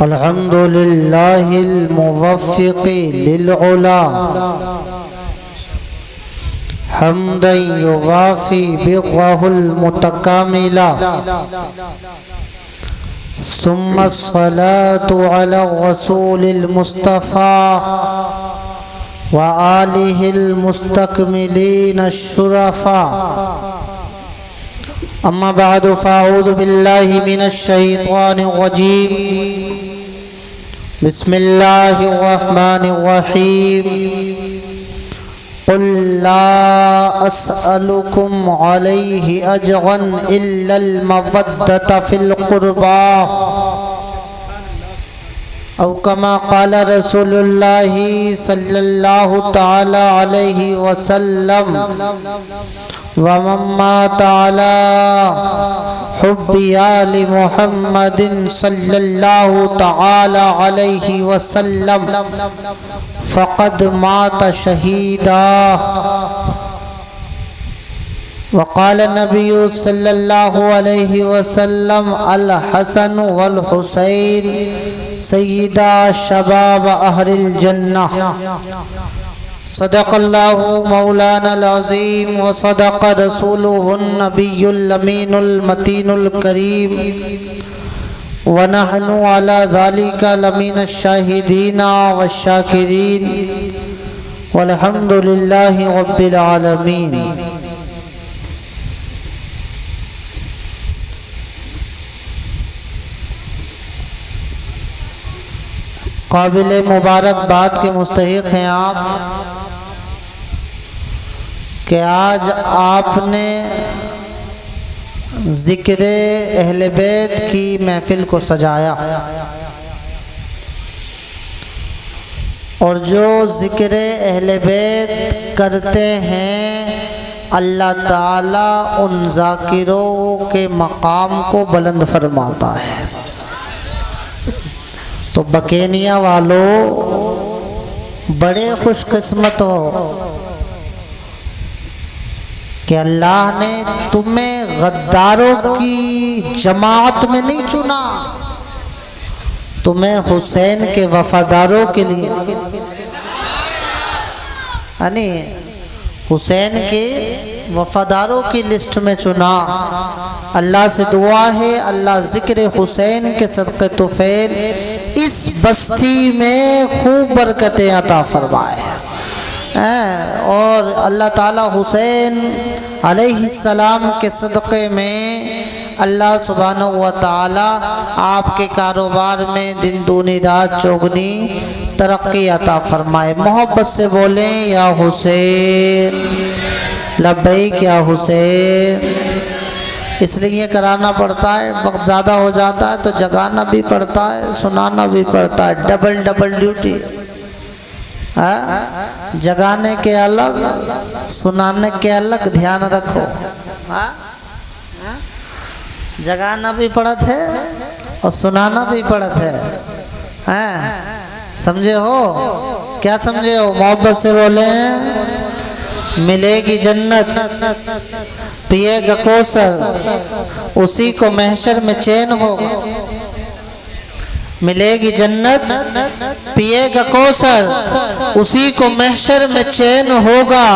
अल्हम्दुलिल्लाहिल मुवफ़्फ़िक़ि लिल-उला हम्दन युवाफ़ी बिग़्वहुल मुतकामिला सुम्मस्सलातु अला रसूलिल मुस्तफ़ा व आलिहिल मुस्तकमिलीन अश-शुरफ़ा अम्मा बअदु फ़अऊज़ु बिल्लाहि मिनश शैतानिर रजीम बिस्मिल्लाहिर रहमानिर रहीम क़ुल ला अस्अलुकुम अलैहि अजरन इल्लल मवद्दत फ़िल क़ुरबा औ कमा क़ाल रसूलुल्लाहि सल्लल्लाहु तआला अलैहि वसल्लम वमम्मा तआला हुब्बि आलि मुहम्मदिन सल्लल्लाहु तआला अलैहि वसल्लम फ़क़द मात शहीदा वक़ाल नबिय्यु सल्लल्लाहु अलैहि वसल्लम अल हसन वल हुसैन सय्यिदा शबाब अहलिल जन्नह सदक़ल्लाहु मौलानल अज़ीम व सदक़ रसूलुहुन नबियुल अमीनुल मतीनुल करीम व नहनु अला ज़ालिका लमीनश शाहिदीना वश शाकिरीन वल्हम्दुलिल्लाहि रब्बिल आलमीन। काबिल मुबारकबाद के मुस्तहिक़ हैं आप कि आज आपने ज़िक्र अहले बैत की महफ़िल को सजाया और जो ज़िक्र अहले बैत करते हैं अल्लाह ताला उन ज़ाकिरों के मकाम को बुलंद फरमाता है। तो बकेनिया वालों बड़े खुशकिस्मत हो कि अल्लाह ने तुम्हें गद्दारों की जमात में नहीं चुना, तुम्हें हुसैन के वफादारों के लिए यानी हुसैन के वफादारों की लिस्ट में चुना। अल्लाह से दुआ है अल्लाह ज़िक्र हुसैन के सदक़े तुफ़ैल इस बस्ती में खूब बरकतें अता फरमाए और अल्लाह ताला हुसैन अलैहिस्सलाम के सदक़े में अल्लाह सुब्हानहू व तआला आपके कारोबार में दिन दूनी रात चौगनी तरक्की अता फरमाए। मोहब्बत से बोलें या हुसैन, लब्बैक या हुसैन। इसलिए कराना पड़ता है, वक्त ज़्यादा हो जाता है तो जगाना भी पड़ता है, सुनाना भी पड़ता है, डबल डबल ड्यूटी। जगाने के अलग, सुनाने के अलग, ध्यान रखो। जगाना भी पड़त है और सुनाना भी पड़त है। समझे हो? क्या समझे हो? मोहब्बत से बोले मिलेगी जन्नत, पिएगा कौसर, उसी को महशर में चैन होगा। मिलेगी जन्नत, पिएगा कौसर, उसी को महशर में चैन होगा।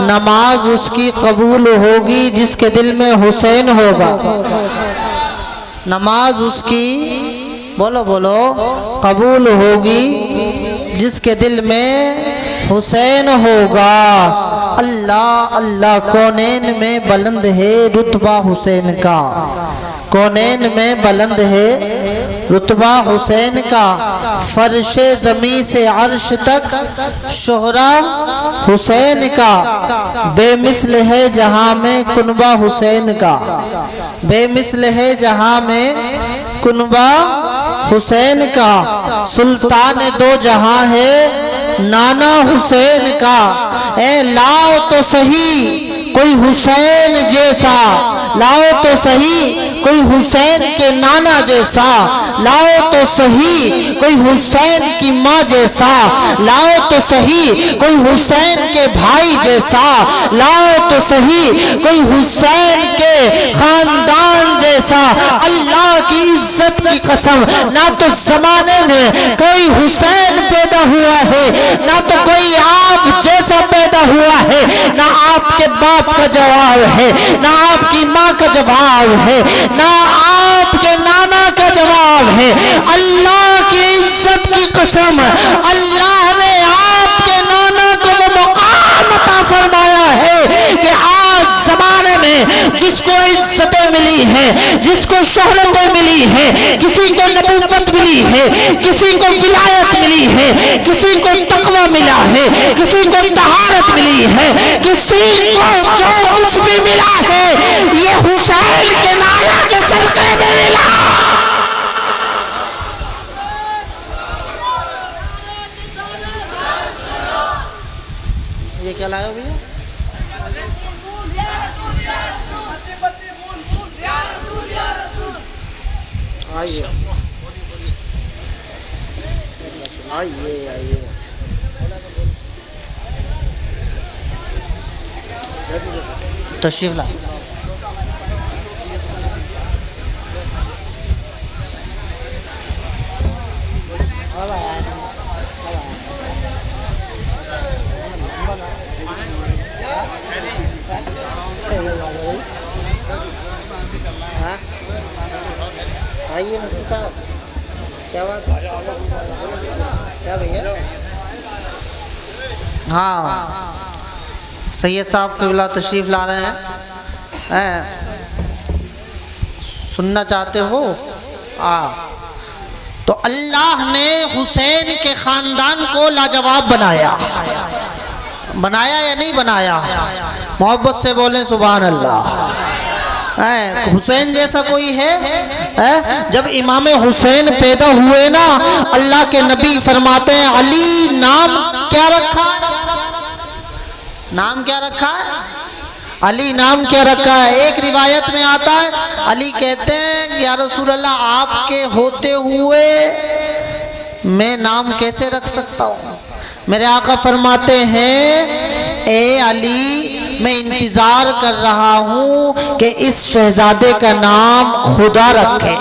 नमाज उसकी कबूल होगी जिसके दिल में हुसैन होगा। नमाज उसकी बोलो बोलो कबूल होगी जिसके दिल में हुसैन होगा। अल्लाह अल्लाह कौनैन में बुलंद है रुतबा हुसैन का, कौनैन में बुलंद है रुतबा हुसैन का। फर्शे ज़मीं से अर्श तक शोहरा हुसैन का, बेमिसल है जहाँ में कुनबा हुसैन का, बेमिसल है जहाँ में कुनबा हुसैन का। सुल्तान दो जहाँ है नाना हुसैन का। ए लाओ तो सही कोई हुसैन जैसा, लाओ तो सही कोई हुसैन के नाना जैसा, लाओ तो सही कोई हुसैन की माँ जैसा, लाओ तो सही कोई हुसैन के भाई जैसा, लाओ तो सही कोई हुसैन के खानदान जैसा। अल्लाह की इज्जत की कसम, ना तो जमाने में कोई हुसैन पैदा हुआ है, ना तो कोई आप जैसा पैदा हुआ है, ना आपके बाप का जवाब है, ना आपकी माँ का जवाब है, ना आपके नाना का जवाब है। अल्लाह की इज्जत की कसम, अल्लाह ने आपके नाना को वो मुकाम अता फरमाया है कि आज जमाने में जिसको इज्जतें मिली हैं, जिसको शोहरतें मिली हैं, किसी को नबूवत मिली है, किसी को विलायत मिली है, किसी को तकवा मिला है, किसी को तहारत मिली है, किसी को जो कुछ भी मिला है ये हुसैन के नाना के सदक़े में मिला। ये क्या लाया भैया? आइए आइए आइए, तशरीफ ला। आइए मुफ्ती साहब, क्या बात है? क्या भैया? हाँ, सैयद साहब क़िबला तशरीफ़ ला रहे हैं। सुनना चाहते हो? तो अल्लाह ने हुसैन के ख़ानदान को लाजवाब बनाया। बनाया या नहीं बनाया? मोहब्बत से बोलें सुभान अल्लाह। हुसैन जैसा कोई है? जब इमाम हुसैन पैदा हुए ना, अल्लाह के नबी फरमाते हैं अली नाम क्या रखा? नाम क्या रखा है? अली नाम क्या रखा है? एक रिवायत में आता है अली कहते हैं या रसूल अल्लाह आपके होते हुए मैं नाम कैसे रख सकता हूँ? मेरे आका फरमाते हैं ए अली मैं इंतज़ार कर रहा हूँ कि इस शहजादे का नाम खुदा रखे।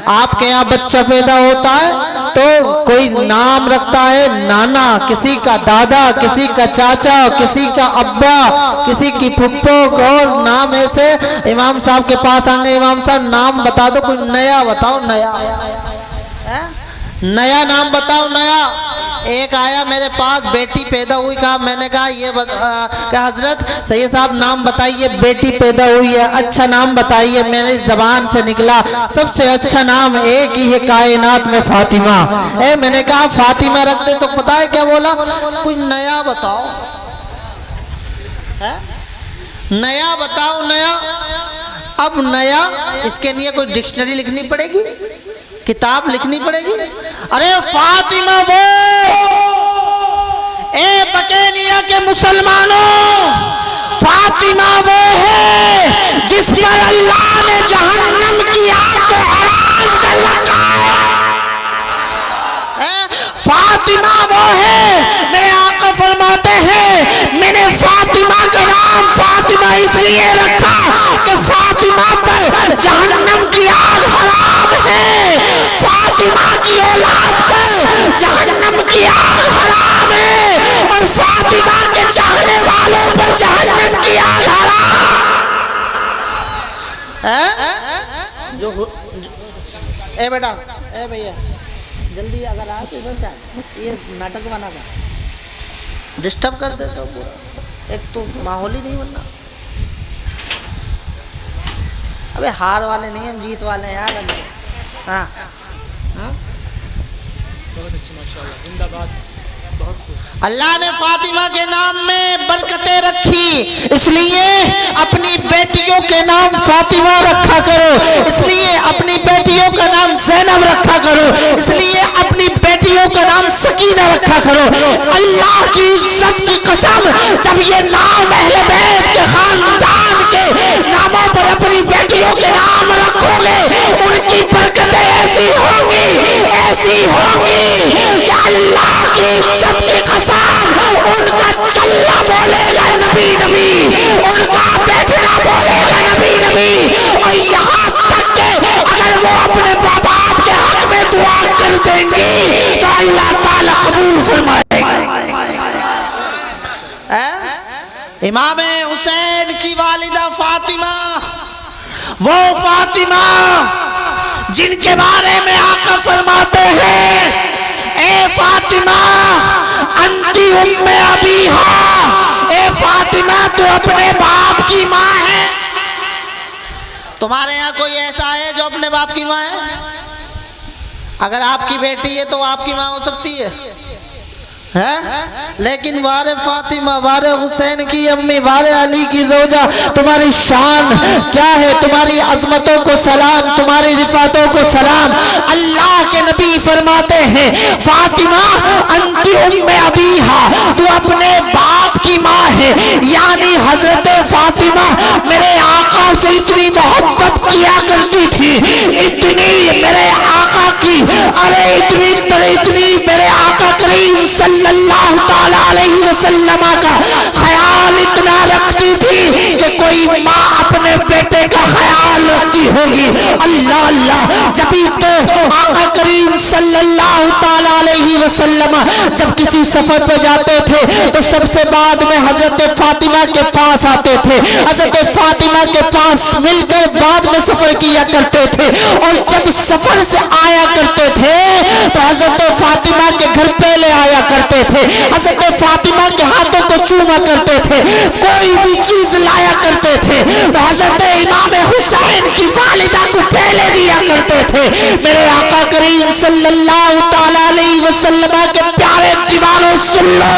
आपके यहाँ बच्चा पैदा होता है तो कोई नाम रखता है नाना, किसी का दादा, किसी का चाचा, किसी का अब्बा, किसी की फुप्पो, और नाम ऐसे। इमाम साहब के पास आएंगे, इमाम साहब नाम बता दो, कोई नया बताओ, नया नाम बताओ, नया। एक आया मेरे पास, बेटी पैदा हुई, कहा मैंने कहा ये क्या हजरत सैयद साहब नाम बताइए, बेटी पैदा हुई है, अच्छा नाम बताइए। मेरी ज़बान से निकला सबसे अच्छा नाम एक ही है कायनात में, फातिमा। मैंने कहा फातिमा रखते तो पता है क्या बोला? कोई नया बताओ, नया बताओ, नया। अब नया इसके लिए कोई डिक्शनरी लिखनी पड़ेगी, किताब लिखनी पड़ेगी। अरे फातिमा वो बकेलिया के मुसलमानों, फातिमा वो है जिस पर अल्लाह ने जहन्नम की आग को हराम कर रखा है। फातिमा वो है, मेरे आका फरमाते हैं मैंने फातिमा का नाम फातिमा इसलिए रखा कि फातिमा पर जहन्नम की आग हराम है, फातिमा की औलाद पर जहन्नम की आग हराम है, और फातिमा के चाहने वालों पर जहन्नम की आग हराम है। जो बेटा भैया जल्दी अगर आए तो इधर से आए, ये नाटक बना कर डिस्टर्ब कर देते हो पूरा, एक तो माहौल ही नहीं बनना। अबे हार वाले नहीं हम जीत वाले हैं यार। हाँ बहुत अच्छी माशाल्लाह, जिंदाबाद। अल्लाह ने फातिमा के नाम में बरकतें रखी, इसलिए अपनी बेटियों के नाम फातिमा रखा करो, इसलिए अपनी बेटियों का नाम ज़ैनब रखा करो, इसलिए अपनी बेटियों का नाम सकीना रखा करो। अल्लाह की इज्जत की कसम, जब ये नाम अहले बैत के खानदान के ऐसी होंगी कि अल्लाह की इज्जत की कसम उनका चलना बोलेगा नबी नबी, उनका बैठना बोलेगा नबी नबी। और यहाँ तक के अगर वो अपने बाप के हक में दुआ कर देंगे तो अल्लाह ताला कबूल फरमाएगा। इमाम हुसैन की वालिदा फातिमा, वो फातिमा जिनके बारे में आका फरमाते हैं, ए फातिमा अंती उम्मे अबीहा, ए फातिमा तू अपने बाप की माँ है। तुम्हारे यहाँ कोई ऐसा है जो अपने बाप की माँ है? अगर आपकी बेटी है तो आपकी माँ हो सकती है? लेकिन वारे फातिमा, वारे हुसैन की अम्मी, वारे अली की ज़ौजा, तुम्हारी शान क्या है, तुम्हारी अजमतों को सलाम, तुम्हारी रिफातों को सलाम। अल्लाह के नबी फरमाते हैं फातिमा अंती उम्मे अबीहा, तू अपने बाप की माँ है। यानी हजरत फातिमा मेरे आका से इतनी मोहब्बत किया करती थी, इतनी मेरे आका की, अरे इतनी मेरे आका करीम सल्लल्लाहु ताला अलैहि वसल्लम का ख्याल इतना रखती थी कि कोई माँ अपने बेटे का ख्याल रखती होगी। अल्लाह अल्लाह, जभी तो आका करीम सल्लल्लाहु ताला अलैहि वसल्लम जब किसी सफर पे जाते थे तो सबसे बाद में हजरत फातिमा के पास आते थे, हजरत फातिमा के पास मिलकर बाद में सफर किया करते थे। और जब सफर से आया करते थे तो हजरत फातिमा के घर पहले आया करते थे, हजरत फातिमा के हाथों को चूमा करते थे, कोई भी चीज लाया करते थे तो हजरत इमाम हुसैन की वालिदा को पहले दिया करते थे। मेरे आका करीम सल्लल्लाहु ताला अलैहि वसल्लम के प्यारे दीवानों सुन लो,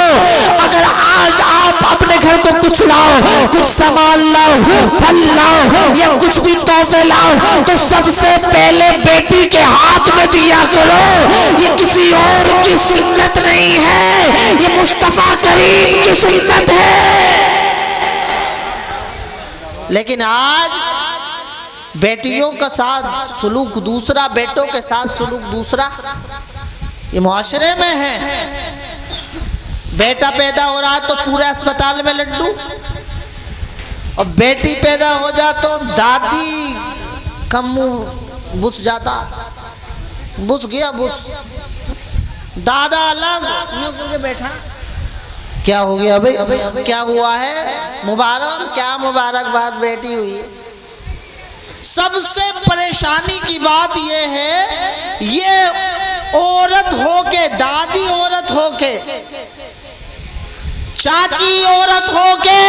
अगर आज आप अपने घर को कुछ लाओ, कुछ सामान लाओ, फल लाओ या कुछ भी तोहफे लाओ तो सबसे पहले बेटी के हाथ में दिया करो। ये किसी और की सुन्नत नहीं है, ये मुस्तफा करीम की सुन्नत है। लेकिन आज बेटियों का साथ सुलूक दूसरा, बेटों के साथ सुलूक दूसरा, ये मुआशरे में है। बेटा पैदा हो रहा तो पूरे अस्पताल में लड्डू, और बेटी पैदा हो जा तो दादी का मुंह बुस जाता, बुस गया बुस, दादा अलग करके बैठा। क्या हो गया भाई, क्या हुआ है? मुबारक, क्या मुबारकबाद बेटी हुई है। सबसे परेशानी की बात यह है, ये औरत होके, दादी औरत होके, चाची औरत होके,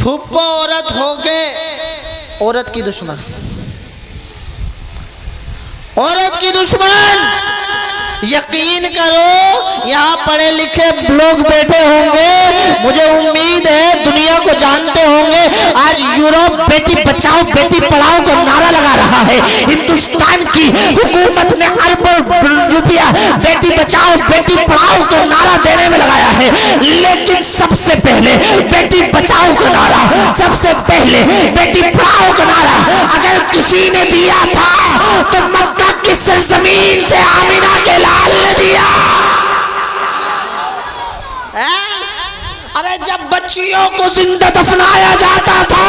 फुप्पो औरत होके, औरत की दुश्मन, औरत की दुश्मन। यकीन करो यहाँ पढ़े लिखे लोग बैठे होंगे, मुझे उम्मीद है दुनिया को जानते होंगे। आज यूरोप बेटी बचाओ बेटी पढ़ाओ का नारा लगा रहा है। हिंदुस्तान की हुकूमत ने अरबों रुपया बेटी बचाओ बेटी पढ़ाओ का नारा देने में लगाया है। लेकिन सबसे पहले बेटी बचाओ का नारा, सबसे पहले बेटी पढ़ाओ का नारा अगर किसी ने दिया था तो मक्का की सरजमीन से आमिना के लाल ने दिया। अरे जब बच्चियों को जिंदा दफनाया जाता था,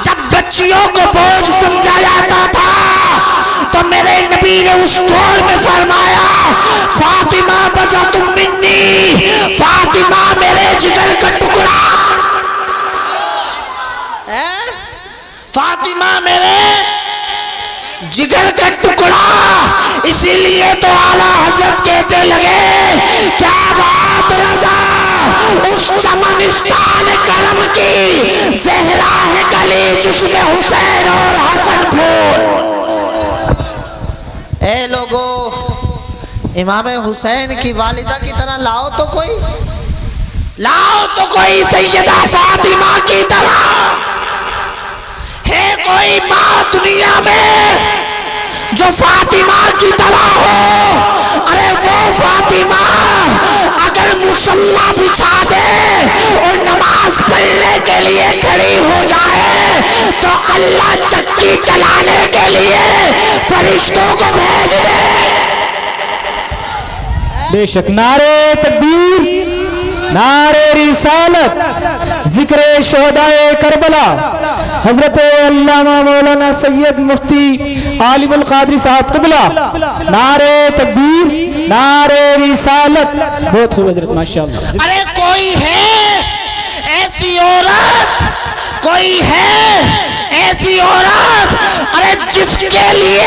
जब बच्चियों को बोझ समझा जाता था, तो मेरे नबी ने उस दौर में फरमाया फातिमा बजा तुम मिन्नी, फातिमा मेरे जिगर का टुकड़ा, फातिमा मेरे जिगर का टुकड़ा। इसीलिए तो आला हजरत कहते लगे क्या बात रजा, उस चमनिस्तान करम की जहरा है गली जिसमें हुसैन और हसन फूल। ए लोगो, इमाम हुसैन की वालिदा की तरह लाओ तो कोई, लाओ तो कोई सैयदा फातिमा की तरह। है कोई माँ दुनिया में जो फातिमा की तरह हो? अरे वो फातिमा अगर मुसल्ला बिछा दे और नमाज पढ़ने के लिए खड़ी हो जाए तो अल्लाह चक्की चलाने के लिए फरिश्तों को भेज दे। बेशक नारे तकबीर, नारे रिसालत, जिक्र शोहदाए करबला, हजरत अल्लामा मौलाना सैयद मुफ्ती आलिमुल कादरी साहब क़िबला, नारे तकबीर, नारे रिसालत। बहुत खूब हजरत, माशाअल्लाह। अरे कोई है ऐसी औरत, कोई है ऐसी औरत, अरे जिसके लिए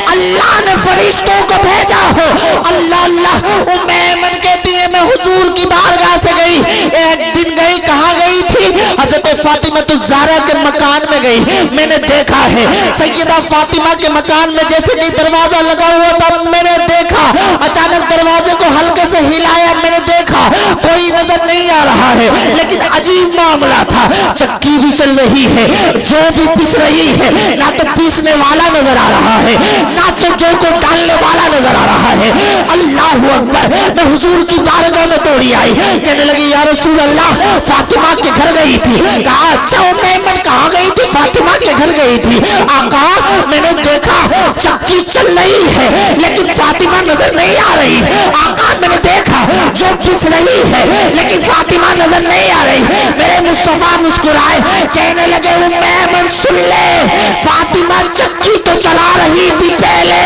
अल्लाह ने फरिश्तों को भेजा हो। अल्लाह अल्लाह। उम्मे ऐमन कहती है मैं हुजूर की बारगाह से गई, एक दिन गई, कहाँ गई थी? हजरत फातिमा तो ज़हरा के मकान में गई। मैंने देखा है सैयदा फातिमा के मकान में जैसे कि दरवाजा लगा हुआ था, मैंने देखा अचानक दरवाजे को हल्के से हिलाया, मैंने देखा कोई नजर नहीं आ रहा है, लेकिन अजीब मामला था। चक्की भी चल रही है, जो भी पीस रही है, ना तो पीसने वाला नजर आ रहा है, ना तो जो को डालने वाला नजर आ रहा है। अल्लाह अकबर। मैं हुजूर की बारगाह में दौड़ी आई, कहने लगी या रसूल अल्लाह, फातिमा के घर गई थी। कहा अच्छा उम्मे ऐमन कहाँ गई थी? फातिमा के घर गई थी। आका मैंने देखा चक्की चल रही है, लेकिन फातिमा नजर नहीं आ रही। आका मैंने देखा जो पिस रही है, लेकिन फातिमा नजर नहीं आ रही। मेरे मुस्तफा मुस्कुराए, कहने लगे उम्मे ऐमन सुन ले, फातिमा चक्की तो चला रही थी पहले,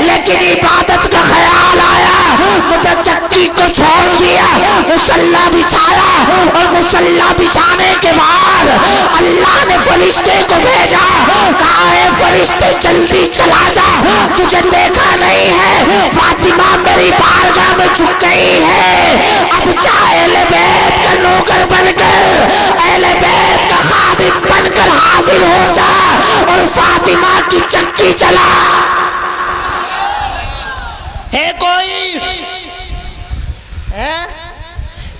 लेकिन इबादत का ख्याल आया, मुझे चक्की को छोड़ दिया, मुसल्ला बिछाया, और मुसल्ला बिछाने के बाद अल्लाह ने फरिश्ते को भेजा। कहा है फरिश्ते जल्दी चला जा, तुझे देखा नहीं है फातिमा मेरी बारगाह में झुक गई है। अब जा अहले बैत का नौकर बनकर, अहले बैत का खादिम बनकर हाजिर हो जा और फातिमा की चक्की चला। है कोई?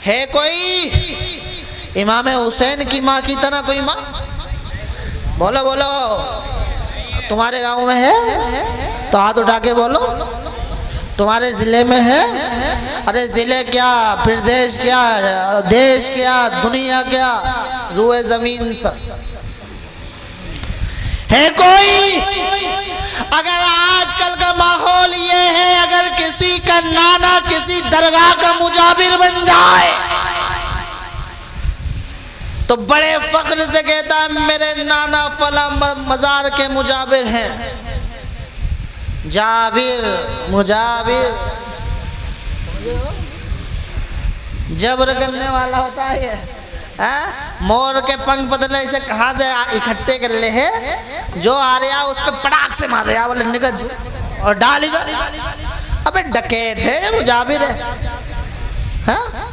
है कोई इमाम हुसैन की माँ की तरह कोई माँ? बोलो बोलो, तुम्हारे गांव में है तो हाथ उठा के बोलो। तुम्हारे जिले में है? अरे जिले क्या, प्रदेश क्या, देश क्या, दुनिया क्या, रूए जमीन पर है कोई? अगर आजकल का माहौल ये है, अगर किसी का नाना किसी दरगाह का मुजाबिर बन जाए तो बड़े फख्र से कहता है मेरे नाना फला मजार के मुजाबिर हैं। जाबिर, मुजाबिर, जबर करने वाला होता है ये। मोर के पंख बदले से कहाँ से इकट्ठे कर ले है, जो आ रहा उस पर पटाख से मार रहा, बोले निकल और डाल इधर। अबे डकैत है, मुजाबिर है। हाँ?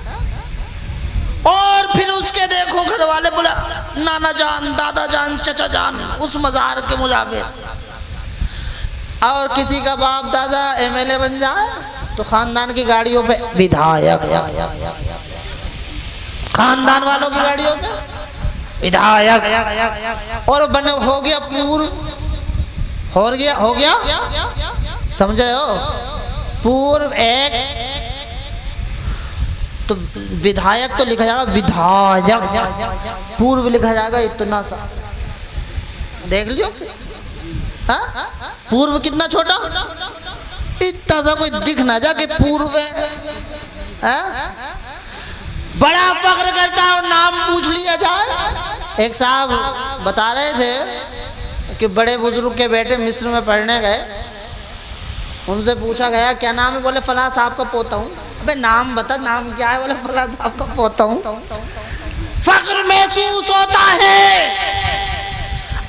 और फिर उसके देखो घर वाले बोला नाना जान, दादा जान, चचा जान, उस मजार के मुजाबिर। और किसी का बाप दादा एमएलए बन जाए तो खानदान की गाड़ियों पे विधायक, खानदान वालों की गाड़ियों पे विधायक, और बने हो गया पूर्व, हो गया समझे हो, पूर्व एक्स, तो विधायक तो लिखा जाएगा विधायक, पूर्व लिखा जाएगा इतना सा। देख लियो हाँ? पूर्व कितना छोटा, इतना सा, कोई दिख ना जा कि पूर्व है। बड़ा फख्र करता है और नाम पूछ लिया जाए। एक साहब बता रहे थे कि बड़े बुजुर्ग के बेटे मिस्र में पढ़ने गए, उनसे पूछा गया क्या नाम है? बोले फला साहब का पोता हूँ। अबे नाम बता, नाम क्या है? बोले फला साहब का पोता हूँ। फख्र महसूस होता है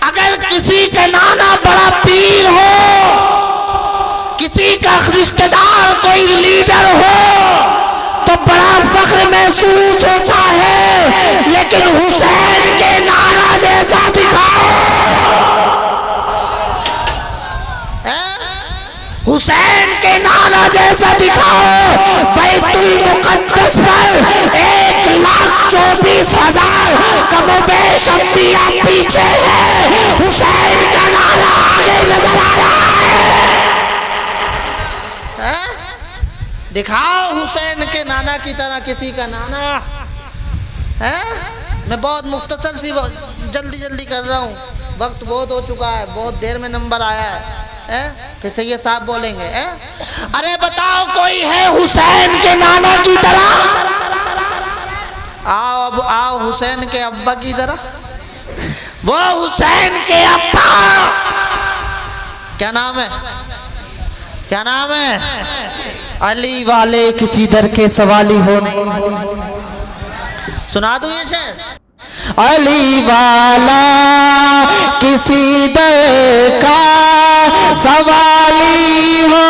अगर किसी का नाना बड़ा पीर हो, किसी का रिश्तेदार कोई लीडर हो तो बड़ा फख्र महसूस होता है, लेकिन हुसैन के नाना जैसा दिखाओ, हुसैन के नाना जैसा दिखाओ। बैतुल मुकद्दस पर 1,24,000 कमोबेश अंबिया पीछे है, हुसैन का नाना आगे नजर आ रहा है। दिखाओ हुसैन के नाना की तरह किसी का नाना है। मैं बहुत मुख्तसर सी जल्दी कर रहा हूँ, वक्त बहुत हो चुका है, बहुत देर में नंबर आया है। फिर से ये साहब बोलेंगे अरे बताओ कोई है हुसैन के नाना की तरह? आओ अब आओ हुसैन के अब्बा की तरह। वो हुसैन के अब्बा क्या नाम है? क्या नाम है? अली वाले किसी दर के सवाली हो नहीं। सुना दूं ये शेर? अली वाला किसी दर का सवाली हो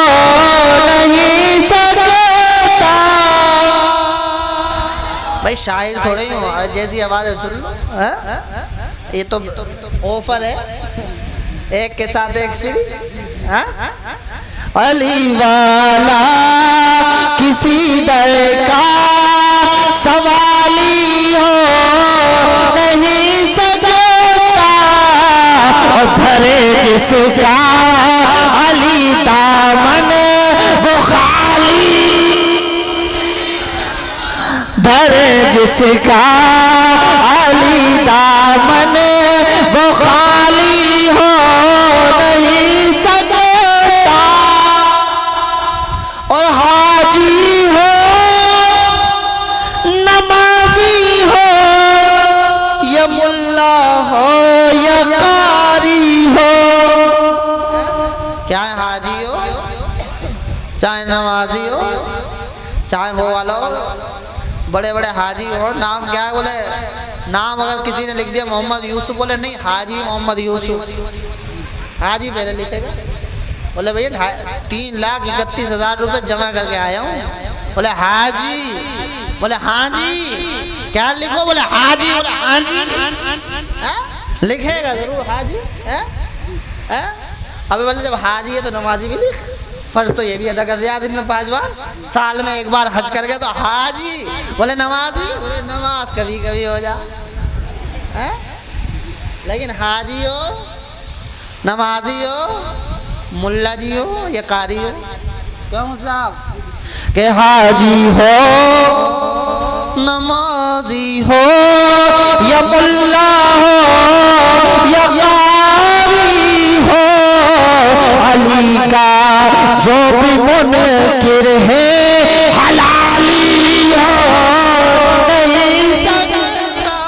नहीं सकता। भाई शायर थोड़े ही हो, जैसी आवाज है सुन लो। ये तो ऑफर है, एक के साथ एक फ्री। अली वाला किसी दर का सवाली हो नहीं सकता। और धरे जिसका अली दामन वो खाली, धरे जिसका अली दामन वो खाली हो नहीं सकता। और हाजी हो नमाजी हो या मुल्ला हो या कारी हो, क्या है? हाजी हो चाहे नमाजी हो चाहे वो वाला हो, बड़े बड़े हाजी हो। नाम क्या है? बोले नाम अगर किसी ने लिख दिया मोहम्मद यूसुफ, बोले नहीं हाजी मोहम्मद यूसुफ। हाजी पहले लिखेगा। बोले भैया 3,31,000 रुपये जमा करके आया हूँ। बोले हाजी, बोले हाजी क्या लिखो? बोले हाजी, बोले हाजी लिखेगा जरूर हाजी। अबे बोले जब हाजी है तो नमाजी भी लिख। फर्ज तो ये भी अदा कर दिया दिन में 5 बार, साल में 1 बार हज कर गया तो हाजी। बोले नमाजी, बोले नमाज कभी कभी हो जा। लेकिन हाजी हो नमाजी हो मुल्ला जी हो या कारी हो, क्यों साहब? के हाजी हो नमाजी हो या मुल्ला हो या कारी हो, अली का जो भी मुनकिर है हलाली हो नहीं सकता।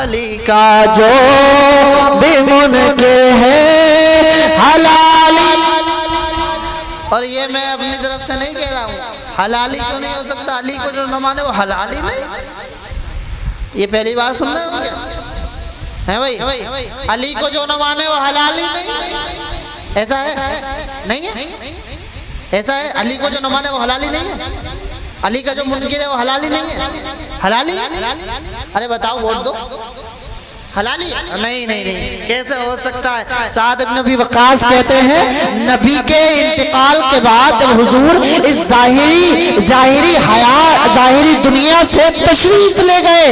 अली का जो भी मुनकिर है हलाली। और ये मैं अपनी तरफ से नहीं कह रहा हूँ, हलाली क्यों नहीं हो सकता? अली को जो न माने वो हलाली नहीं। ये पहली बार सुन रहे हो क्या? है भाई, अली को जो न माने वो हलाली नहीं। ऐसा है? नहीं है? ऐसा है? अली को जो न माने वो हलाली नहीं है? अली का जो मुनकिर है वो हलाली नहीं है? हलाली? अरे बताओ, वोट दो। हलाली? नहीं नहीं नहीं, कैसे हो सकता है? साद इब्न नबी वक्कास कहते हैं नबी के इंतकाल के बाद जब हुजूर इस जाहिरी दुनिया से तशरीफ ले गए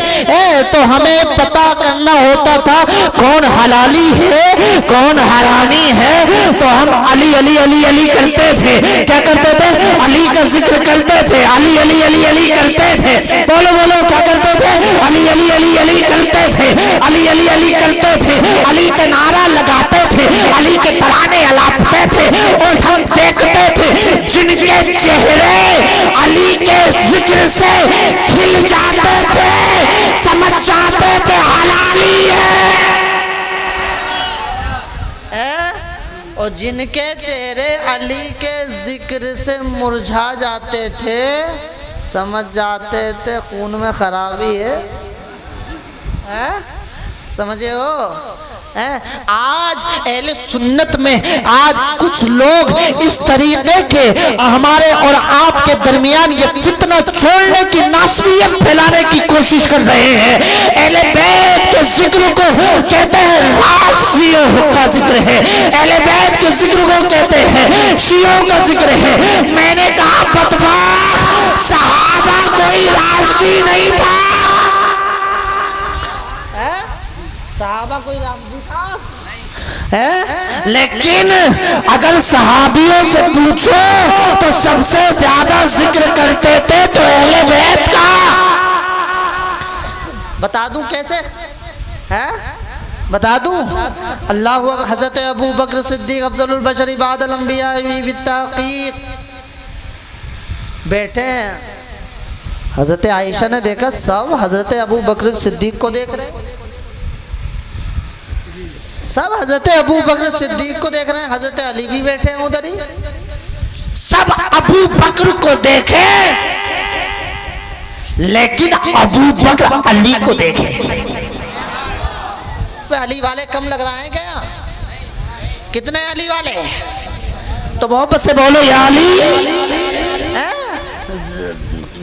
तो हमें पता करना होता था कौन हलाली है कौन हरामी है। तो हम अली अली अली अली करते थे। क्या करते थे? अली का जिक्र करते थे। अली अली अली अली करते थे। बोलो बोलो क्या करते थे? अली अली अली अली करते थे। अली अली अली करते थे। अली के नारा लगाते थे। अली के तराने अलापते थे। और हम देखते थे जिनके चेहरे अली के जिक्र से खिल जाते थे, समझ जाते थे हलाली है। और जिनके चेहरे अली के जिक्र से मुरझा जाते थे, समझ जाते थे खून में खराबी है। समझे हो? आज अहले सुन्नत में आज कुछ लोग इस तरीके के हमारे और आपके दरमियान ये फितना छोड़ने की नासबियत फैलाने की कोशिश कर रहे हैं। अहले बैत के जिक्र को कहते हैं राज शियों का जिक्र है। अहले बैत के जिक्र को कहते हैं शियों का जिक्र है। मैंने कहा बदबख्त सहाबा कोई राजी नहीं था। सहाबा कोई राजी था है? लेकिन अगर सहाबियों से पूछो तो सबसे ज्यादा जिक्र करते थे तो अहले बैत का। बता दूं कैसे है? बता दूं, अल्लाह हज़रत अबू बकर सिद्दीक़ अफ़ज़लुल बशर बादल अंबिया बित्तहक़ीक़ बैठे हैं। हज़रत आयशा ने देखा सब हज़रत अबू बकर सिद्दीक़ को देख रहे, सब हज़रत अबू बकर सिद्दीक़ को देख रहे हैं। हज़रत अली भी बैठे हैं उधर ही, सब अबू बकर को देखे लेकिन अबू बकर अली को देखे। अली वाले कम लग रहा है क्या? कितने अली वाले? तो मोहब्बत से बोलो या अली,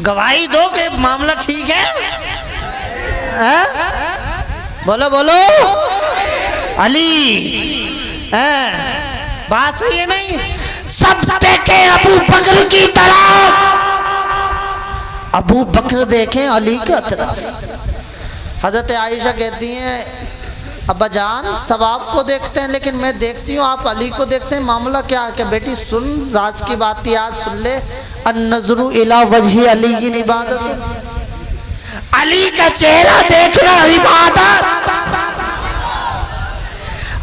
गवाही दो कि मामला ठीक है, बोलो बोलो अली, बात सही है नहीं? सब देखे अबू बकर की तरफ, अबू बकर देखें अली की तरफ। हजरत आयशा कहती हैं अब्बा जान सब आपको देखते हैं लेकिन मैं देखती हूँ आप अली को देखते हैं, मामला क्या है? क्या बेटी सुन, राज की बात याद सुन ले, अन्नज़रु इला वजही अली की इबादत, अली का चेहरा देखना इबादत,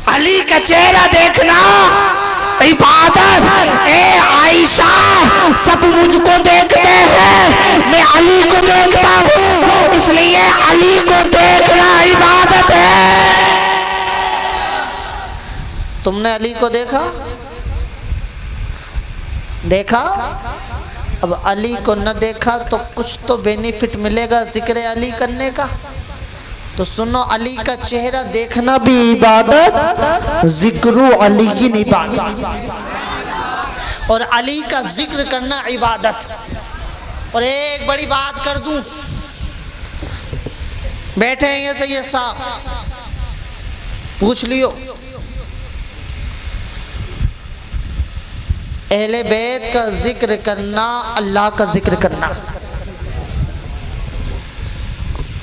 अली का चेहरा देखना इबादत। ए आयशा सब मुझको देखते हैं, मैं अली को देखता हूँ, इसलिए अली को देखना इबादत है। तुमने अली को देखा? देखा? अब अली को न देखा तो कुछ तो बेनिफिट मिलेगा जिक्र अली करने का। तो सुनो, अली का चेहरा देखना भी इबादत, जिक्र अली की इबादत, और अली का जिक्र करना इबादत। और एक बड़ी बात कर दूं, बैठे हैं ये सैयद साहब, पूछ लियो, अहले बैत का जिक्र करना अल्लाह का जिक्र करना,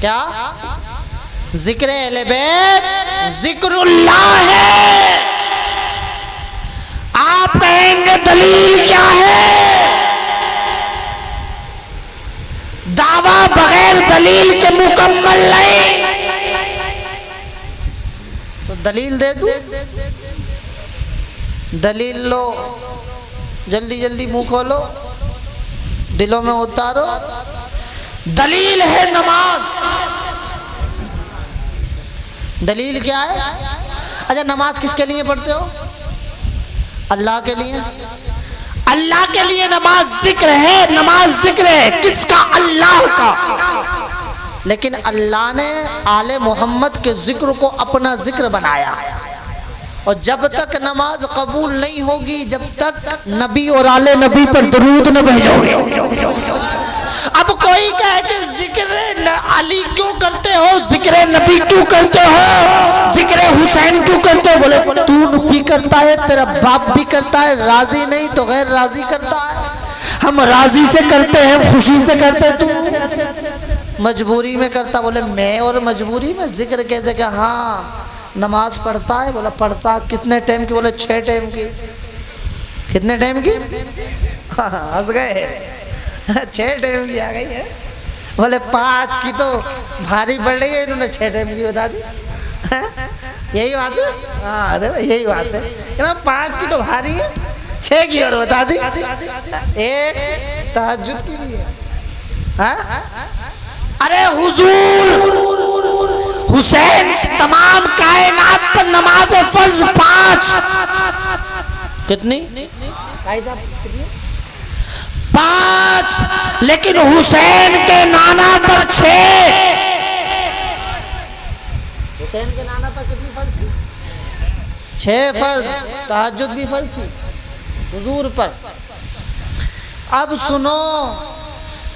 क्या जिक्र अहले बैत जिक्रुल्लाह है। आप कहेंगे दलील क्या है? दावा बगैर दलील के मुकम्मल नहीं। तो दलील दे दूं? दलील लो, जल्दी जल्दी मुंह खोलो, दिलों में उतारो। दलील है नमाज। दलील क्या है? अच्छा, नमाज किसके लिए पढ़ते हो? अल्लाह के लिए। अल्लाह के लिए नमाज जिक्र है, नमाज जिक्र है किसका? अल्लाह का। लेकिन अल्लाह ने आले मोहम्मद के जिक्र को अपना जिक्र बनाया, और जब तक नमाज कबूल नहीं होगी जब तक नबी और आले नबी पर दरूद न भेजोगे। अब कोई कहे कि जिक्र अली क्यों करते हो, जिक्र नबी क्यों करते हो, जिक्र हुसैन क्यों करते हो? बोले तू भी करता है, तेरा बाप भी करता है, राजी नहीं तो गैर राजी करता है। हम राजी से करते हैं, खुशी से करते, तू मजबूरी में करता। बोले मैं और मजबूरी में जिक्र कैसे? क्या हाँ नमाज पढ़ता है? बोला पढ़ता। कितने टाइम की? बोले 6 टाइम की। कितने टाइम की? हंस गए, 6 टाइम की आ गई है। बोले 5 की तो भारी पड़ रही है, इन्होंने 6 टाइम की बता दी। यही बात है, हाँ यही बात है ना, 5 की तो भारी है, 6 की और बता दी। एक तहज्जुद की भी है। अरे हुजूर हुसैन तमाम कायनात पर नमाज फर्ज 5। कितनी? 5, लेकिन हुसैन के नाना पर 6। हुसैन के नाना पर कितनी फर्ज थी? 6 फर्ज। तहज्जुद भी फर्ज थी हुजूर पर। अब सुनो,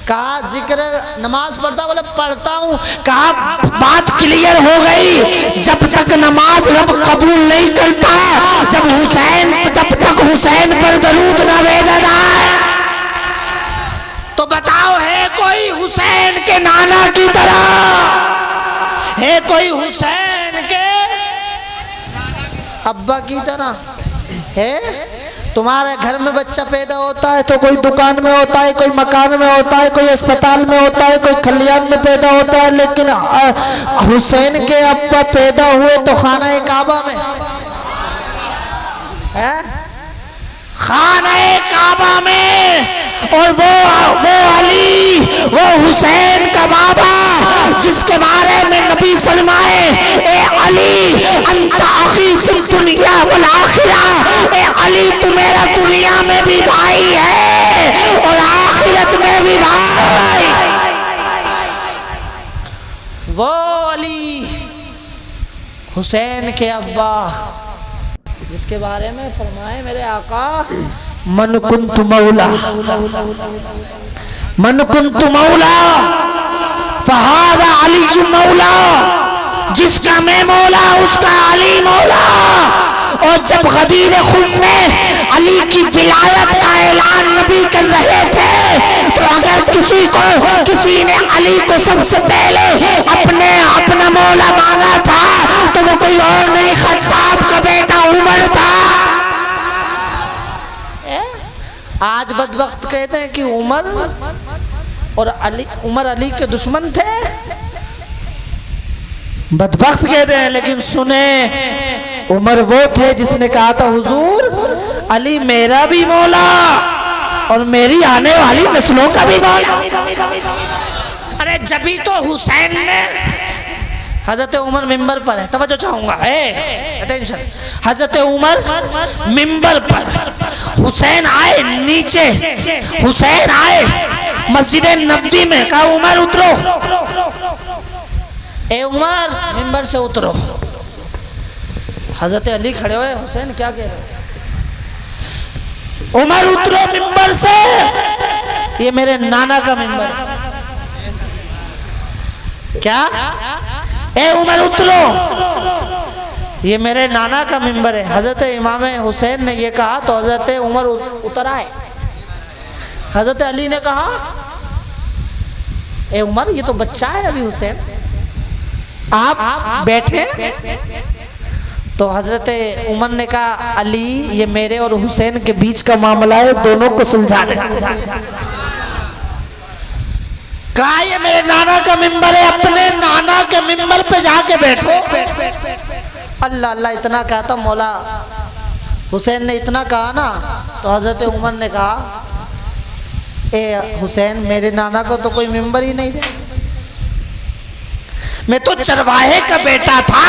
कहा जिक्र नमाज पढ़ता? बोले पढ़ता हूँ। कहा बात क्लियर हो गई, जब तक नमाज रब कबूल नहीं करता, जब तक हुसैन पर दरूद ना भेजा जाए। तो बताओ, है कोई हुसैन के नाना की तरह? है कोई हुसैन के अब्बा की तरह? है तुम्हारे घर में बच्चा पैदा होता है तो कोई दुकान में होता है, कोई मकान में होता है, कोई अस्पताल में होता है, कोई खलियान में पैदा होता है, लेकिन हुसैन के अब्बा पैदा हुए तो खाना काबा में है, खाना काबा में। और वो अली, वो हुसैन का बाबा, जिसके बारे में नबी फरमाए, ए अली अंता अखी फिल दुनिया वल आखिरा, ए अली तू मेरा दुनिया में भी भाई है और आखिरत में भी भाई। वो अली हुसैन के अब्बा, जिसके बारे में फरमाए मेरे आका, मन कुंतु मौला, मन कुंतु मौला फहादा अली मौला, जिसका मैं मौला उसका अली मौला। और जब गदीर खुद में अली की विलायत का ऐलान नबी कर रहे थे, तो अगर किसी ने अली को सबसे पहले अपना मौला माना था तो वो कोई और नहीं, खत्ताब का बेटा उमर था। आज बदबख्त कहते हैं कि उमर अली के दुश्मन थे, बदबख्त कहते हैं। लेकिन सुने, उमर वो थे जिसने कहा था हुजूर अली मेरा भी मौला और मेरी आने वाली नस्लों का भी मौला। अरे जभी तो हुसैन ने, हजरत उमर मिंबर पर है, तवज्जो चाहूंगा, अटेंशन। हजरत उमर मिंबर पर, हुसैन आए नीचे, हुसैन आए मस्जिद नबवी में, कहा उमर उतरो, ए उमर मिंबर से उतरो। हजरत अली खड़े हुए, हुसैन क्या कह रहे, उमर उतरो मिंबर से, ये मेरे नाना का मिंबर है। क्या? ए उमर उतरो, ये मेरे नाना का मिंबर है। हजरत इमाम हुसैन ने ये कहा तो हजरत उमर उतर आए। हजरत अली ने कहा ए उमर ये तो बच्चा है अभी हुसैन, आप बैठे। तो हजरत उमर ने कहा अली ये मेरे और हुसैन के बीच का मामला है, दोनों को सुलझा दे। कहा ये मेरे नाना का मिंबर है, अपने नाना के मिंबर पे जाके बैठो। अल्लाह अल्लाह इतना कहा था मौला हुसैन ने, इतना कहा ना, तो हजरत उमर ने कहा ए हुसैन मेरे नाना को तो कोई मिंबर ही नहीं दे, मैं तो चरवाहे का बेटा था,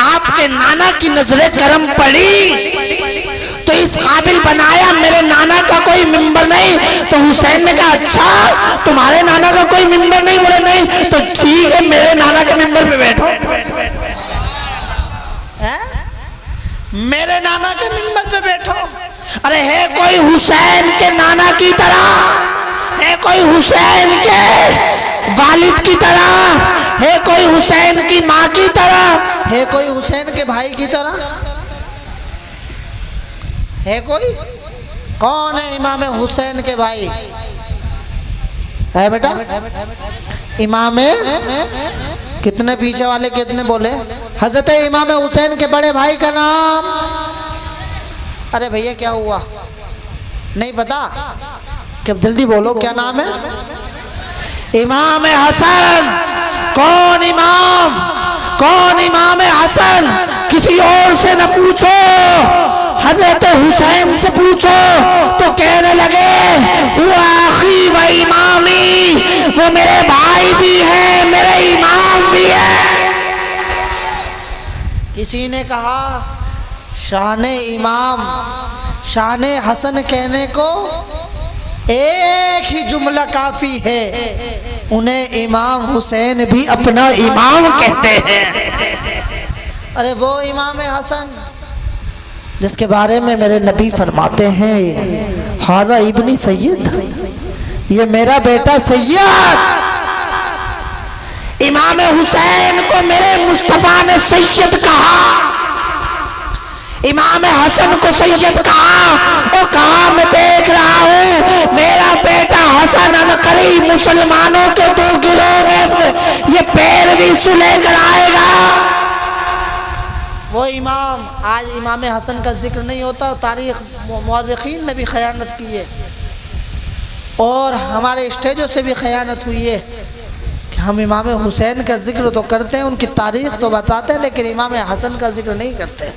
आपके नाना की नजरें करम पड़ी तो इस काबिल बनाया, मेरे नाना का कोई मिंबर नहीं। तो हुसैन ने कहा अच्छा तुम्हारे नाना का कोई मिंबर नहीं? बोले नहीं। तो ठीक है मेरे नाना के मिंबर पे बैठो। मेरे नाना के मिंबर पे बैठो। अरे है कोई हुसैन के नाना की तरह, है कोई हुसैन के वालिद की तरह, है कोई हुसैन की माँ की तरह, है कोई हुसैन के भाई की तरह, है कोई? कौन है इमाम हुसैन के भाई? है बेटा इमाम, कितने पीछे वाले कितने बोले? हजरत इमाम हुसैन के बड़े भाई का नाम, अरे भैया क्या हुआ नहीं पता? क्या जल्दी बोलो क्या नाम है? इमाम हसन। कौन इमाम? कौन इमाम हसन? किसी और से न पूछो, हजरत हुसैन से पूछो। तो कहने लगे हुआ आखी व इमामी, वो मेरे भाई भी है, मेरे इमाम भी है। किसी ने कहा शाने इमाम, शाने हसन कहने को एक ही जुमला काफी है, उन्हें इमाम हुसैन भी अपना इमाम कहते हैं। अरे वो इमाम हसन जिसके बारे में मेरे नबी फरमाते हैं हादा इब्नी सैयद, ये मेरा बेटा सैयद। इमाम हुसैन को मेरे मुस्तफा ने सैयद कहा, इमाम हसन को सैयद कहा। और कहा मैं देख रहा हूँ मेरा बेटा हसन अनकरी मुसलमानों के दो गिरोह में ये पैरवी सुलेकर आएगा। वो इमाम, आज इमाम हसन का जिक्र नहीं होता, तारीख़ मुअर्रिखीन ने भी ख़यानत की है और हमारे स्टेजों से भी ख़यानत हुई है कि हम इमाम हुसैन का जिक्र तो करते हैं, उनकी तारीख़ तो बताते हैं, लेकिन इमाम हसन का जिक्र नहीं करते।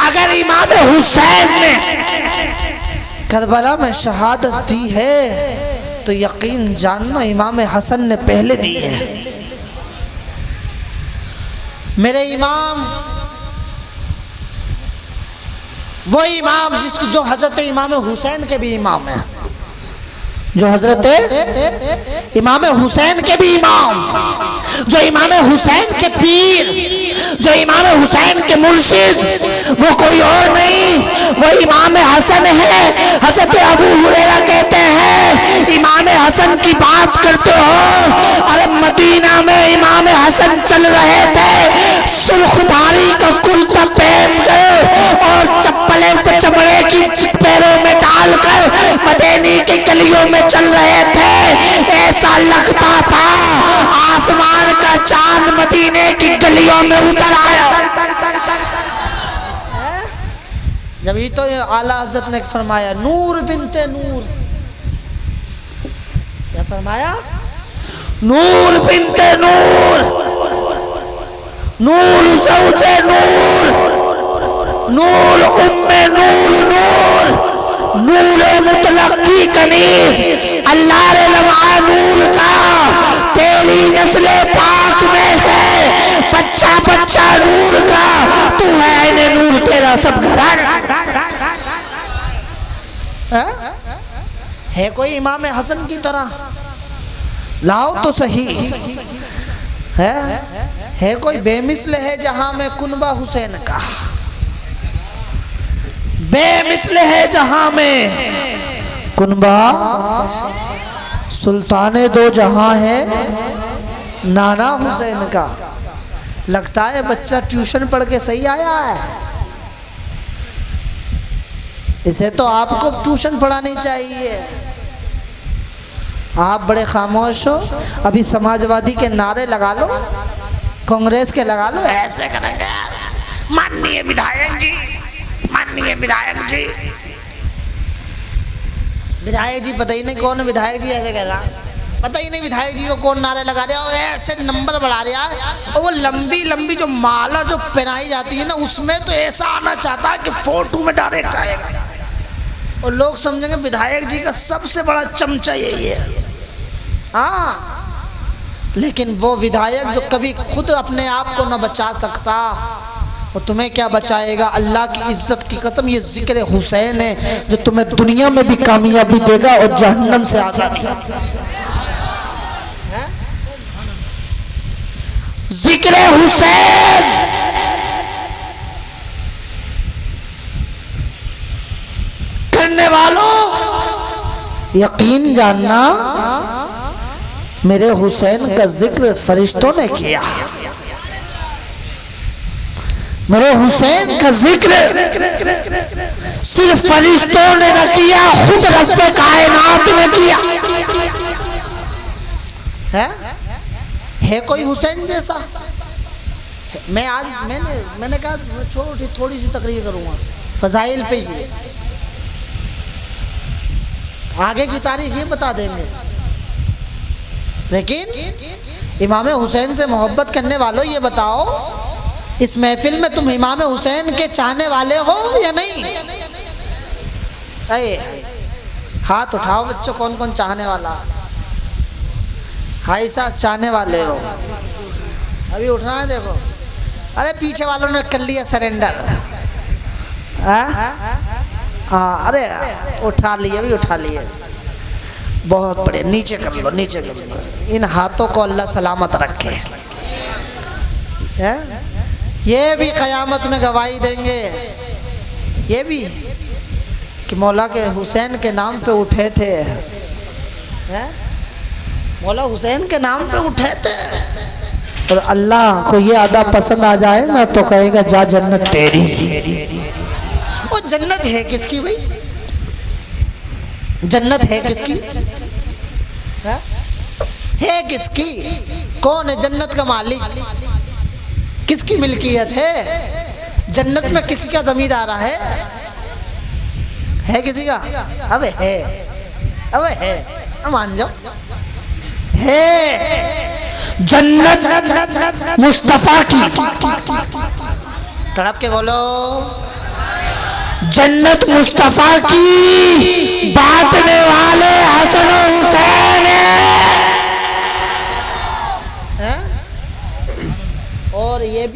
अगर इमाम हुसैन ने करबला में शहादत दी है तो यकीन जानना इमाम हसन ने पहले दी है। मेरे इमाम, वो इमाम जिसको जो हजरत इमाम हुसैन के भी इमाम है, जो हजरत इमाम हुसैन के भी इमाम, जो इमाम हुसैन के पीर, जो इमाम हुसैन के मुर्शिद, वो कोई और नहीं, वो इमाम हसन है। हज़रत अबू हुरैरा कहते हैं इमाम हसन की बात करते हो, अरे मदीना में इमाम हसन चल रहे थे सुर्खधारी का कुर्ता पहन कर और चप्पलें चमड़े की पैरों में डालकर मदीने की गलियों में चल रहे थे। ऐसा लगता था आसमान का चांद मदीने की गलियों में उतर आया। जब ये तो आला हज़रत ने फरमाया नूर बिनते नूर, क्या फरमाया? नूर बिनते नूर, नूर ज़ौजे नूर, नूर उम्मे नूर, नूर नूर मुतलक की कनीज, अल्लाह रे लम्हा नूर का तेरी नस्ले पाक में है, बच्चा बच्चा नूर का, तू है इन्हें नूर तेरा सब घराना। है कोई इमाम हसन की तरह? लाओ तो सही। है कोई बेमिसल है जहां में कुनबा हुसैन का, बेमिसल है जहां में कुनबा सुल्ताने दो जहां है नाना हुसैन का। लगता है बच्चा ट्यूशन पढ़ के सही आया है, इसे तो आपको ट्यूशन पढ़ानी चाहिए। आप बड़े खामोश हो, अभी समाजवादी के नारे लगा लो, कांग्रेस के लगा लो, ऐसे करेंगे माननीय विधायक जी, माननीय विधायक जी। विधायक जी पता ही नहीं कौन विधायक जी ऐसे कह रहा, पता ही नहीं विधायक जी को कौन नारे लगा रहा है, और ऐसे नंबर बढ़ा रहा है, और वो लंबी लंबी जो माला जो पहनाई जाती है ना, उसमें तो ऐसा आना चाहता है कि फोटो में डायरेक्ट आएगा और लोग समझेंगे विधायक जी का सबसे बड़ा चमचा यही है। हाँ, लेकिन वो विधायक जो कभी खुद अपने आप को न बचा सकता, वो तुम्हें क्या बचाएगा? अल्लाह की इज्जत की कसम, ये जिक्र हुसैन है जो तुम्हें दुनिया में भी कामयाबी देगा और जहन्नम से आजादी। जिक्र हुसैन करने वालों यकीन जानना, मेरे हुसैन का जिक्र फरिश्तों ने किया, मेरे हुसैन का जिक्र सिर्फ फरिश्तों ने न किया, खुद रब्बे कायनात ने किया। है कोई हुसैन जैसा? मैं आज मैंने कहा थोड़ी सी तकरीर करूंगा फजाइल पे ही, आगे की तारीख ये बता देंगे, लेकिन इमाम हुसैन से मोहब्बत करने वालों ये बताओ, इस महफिल में तुम इमाम हुसैन के चाहने वाले हो या नहीं? अरे हाथ उठाओ बच्चों, कौन कौन चाहने वाला? भाई साहब चाहने वाले हो, अभी उठना है देखो। अरे पीछे वालों ने कर लिया सरेंडर। हाँ अरे उठा लिए, अभी उठा लिए, बहुत बड़े। नीचे कर लो, नीचे कर लो, इन हाथों को अल्लाह सलामत रखे। ये भी क़यामत में गवाही देंगे, ये भी कि मौला के हुसैन के नाम पे उठे थे, मौला हुसैन के नाम पे उठे थे। और अल्लाह को ये अदा पसंद आ जाए ना तो कहेगा जा जन्नत तेरी। वो जन्नत है किसकी भाई? जन्नत है किसकी? है किसकी? कौन है जन्नत का मालिक? किसकी मिल्कियत है? जन्नत में किसी का जमींदार है किसी का? अबे है, मान जाओ, है। जन्नत मुस्तफा की, तड़प के बोलो, जन्नत मुस्तफा की बांटने वाले हसन हुसैन हैं? और ये भी